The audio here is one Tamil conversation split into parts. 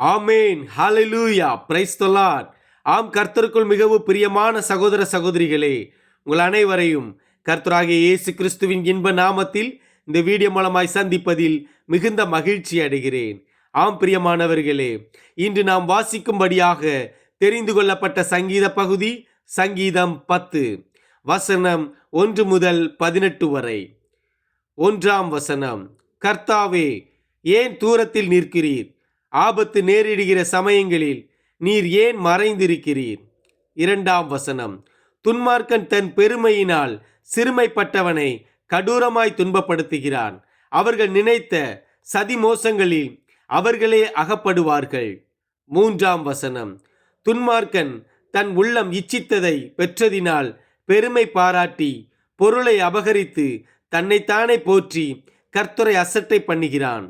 Amen. Hallelujah. Praise the Lord. ஆம், கர்த்தருக்குள் மிகவும் பிரியமான சகோதர சகோதரிகளே, உங்கள் அனைவரையும் கர்த்தராகிய இயேசு கிறிஸ்துவின் இன்ப நாமத்தில் இந்த வீடியோ மூலமாய் சந்திப்பதில் மிகுந்த மகிழ்ச்சி அடைகிறேன். ஆம் பிரியமானவர்களே, இன்று நாம் வாசிக்கும்படியாக தெரிந்து கொள்ளப்பட்ட சங்கீத பகுதி சங்கீதம் 10 வசனம் 1 முதல் 18 வரை. 1ஆம் வசனம். கர்த்தாவே, ஏன் தூரத்தில் நிற்கிறீர்? ஆபத்து நேரிடுகிற சமயங்களில் நீர் ஏன் மறைந்திருக்கிறீர்? 2ஆம் வசனம். துன்மார்க்கன் தன் பெருமையினால் சிறுமைப்பட்டவனை கடூரமாய் துன்பப்படுத்துகிறான். அவர்கள் நினைத்த சதி மோசங்களில் அவர்களே அகப்படுவார்கள். 3ஆம் வசனம். துன்மார்க்கன் தன் உள்ளம் இச்சித்ததை பெற்றதினால் பெருமை பாராட்டி பொருளை அபகரித்து தன்னைத்தானே போற்றி கர்த்தரை அசட்டை பண்ணுகிறான்.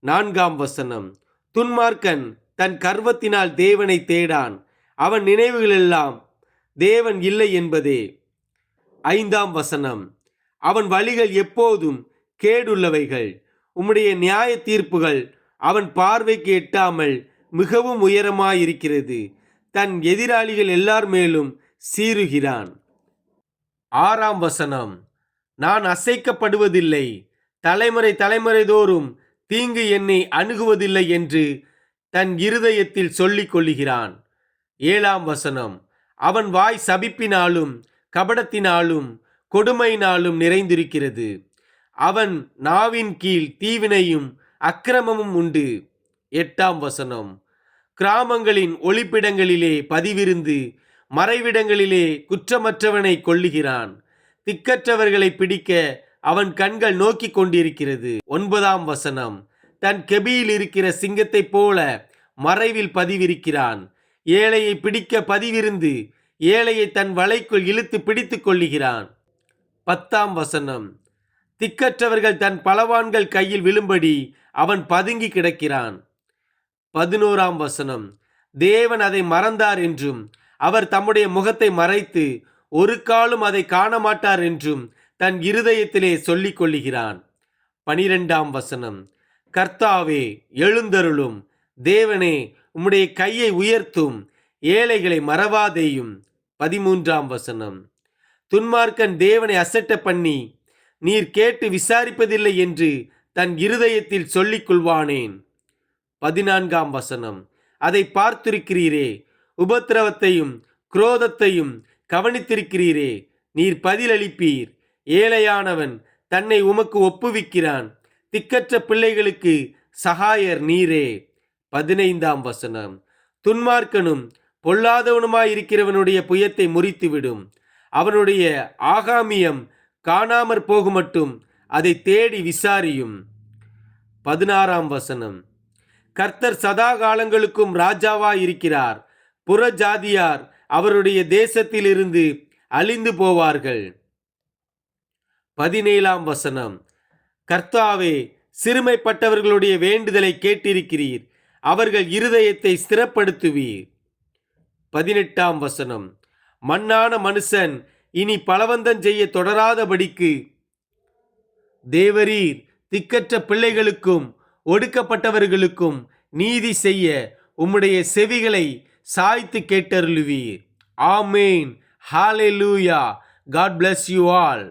4ஆம் வசனம். துன்மார்க்கன் தன் கர்வத்தினால் தேவனை தேடான். அவன் நினைவுகளெல்லாம் தேவன் இல்லை என்பதே. 5ஆம் வசனம். அவன் வழிகள் எப்போதும் கேடுள்ளவைகள். உம்முடைய நியாய தீர்ப்புகள் அவன் பார்வைக்கு எட்டாமல் மிகவும் உயரமாயிருக்கிறது. தன் எதிராளிகள் எல்லார் மேலும் சீறுகிறான். 6ஆம் வசனம். நான் அசைக்கப்படுவதில்லை, தலைமுறை தலைமுறை தோறும் தீங்கு என்னை அணுகுவதில்லை என்று தன் இருதயத்தில் சொல்லிக் கொள்ளுகிறான். 7ஆம் வசனம். அவன் வாய் சபிப்பினாலும் கபடத்தினாலும் கொடுமையினாலும் நிறைந்திருக்கிறது. அவன் நாவின் கீழ் தீவினையும் அக்கிரமமும் உண்டு. 8ஆம் வசனம். கிராமங்களின் ஒளிப்பிடங்களிலே பதிவிருந்து மறைவிடங்களிலே குற்றமற்றவனை கொல்லுகிறான். திக்கற்றவர்களை பிடிக்க அவன் கண்கள் நோக்கி கொண்டிருக்கிறது. 9ஆம் வசனம். தன் கெபியில் இருக்கிற சிங்கத்தைப் போல மறைவில் பதிவிருக்கிறான். ஏழையை பிடிக்க பதிவிருந்து ஏழையை தன் வலைக்குள் இழுத்து பிடித்துக் கொள்ளுகிறான். 10ஆம் வசனம். திக்கற்றவர்கள் தன் பலவான்கள் கையில் விழும்படி அவன் பதுங்கி கிடக்கிறான். 11ஆம் வசனம். தேவன் அதை மறந்தார் என்றும் அவர் தம்முடைய முகத்தை மறைத்து ஒரு காலும் அதை காண மாட்டார் என்றும் தன் இருதயத்திலே சொல்லிக் கொள்ளுகிறான். 12ஆம் வசனம். கர்த்தாவே, எழுந்தருளும். தேவனே, உம்முடைய கையை உயர்த்தும். ஏழைகளை மறவாதேயும். 13ஆம் வசனம். துன்மார்க்கன் தேவனை அசட்ட பண்ணி நீர் கேட்டு விசாரிப்பதில்லை என்று தன் இருதயத்தில் சொல்லிக் கொள்வானேன். 14ஆம் வசனம். அதை பார்த்திருக்கிறீரே, உபத்திரவத்தையும் குரோதத்தையும் கவனித்திருக்கிறீரே, நீர் பதிலளிப்பீர். ஏழையானவன் தன்னை உமக்கு ஒப்புவிக்கிறான். திக்கற்ற பிள்ளைகளுக்கு சகாயர் நீரே. 15ஆம் வசனம். துன்மார்க்கனும் பொல்லாதவனுமாயிருக்கிறவனுடைய புயத்தை முறித்துவிடும். அவனுடைய ஆகாமியம் காணாமற் போகுமட்டும் அதை தேடி விசாரியும். 16ஆம் வசனம். கர்த்தர் சதா காலங்களுக்கும் ராஜாவாயிருக்கிறார். புற ஜாதியார் அவருடைய தேசத்திலிருந்து அழிந்து போவார்கள். 17ஆம் வசனம். கர்த்தாவே, சிறுமைப்பட்டவர்களுடைய வேண்டுதலை கேட்டிருக்கிறீர். அவர்கள் இருதயத்தை ஸ்திரப்படுத்துவீர். 18ஆம் வசனம். மண்ணான மனுஷன் இனி பலவந்தம் செய்ய தொடராதபடிக்கு தேவரீர் திக்கற்ற பிள்ளைகளுக்கும் ஒடுக்கப்பட்டவர்களுக்கும் நீதி செய்ய உம்முடைய செவிகளை சாய்த்து கேட்டருளுவீர். ஆமேன். ஹalleluya. God bless you all.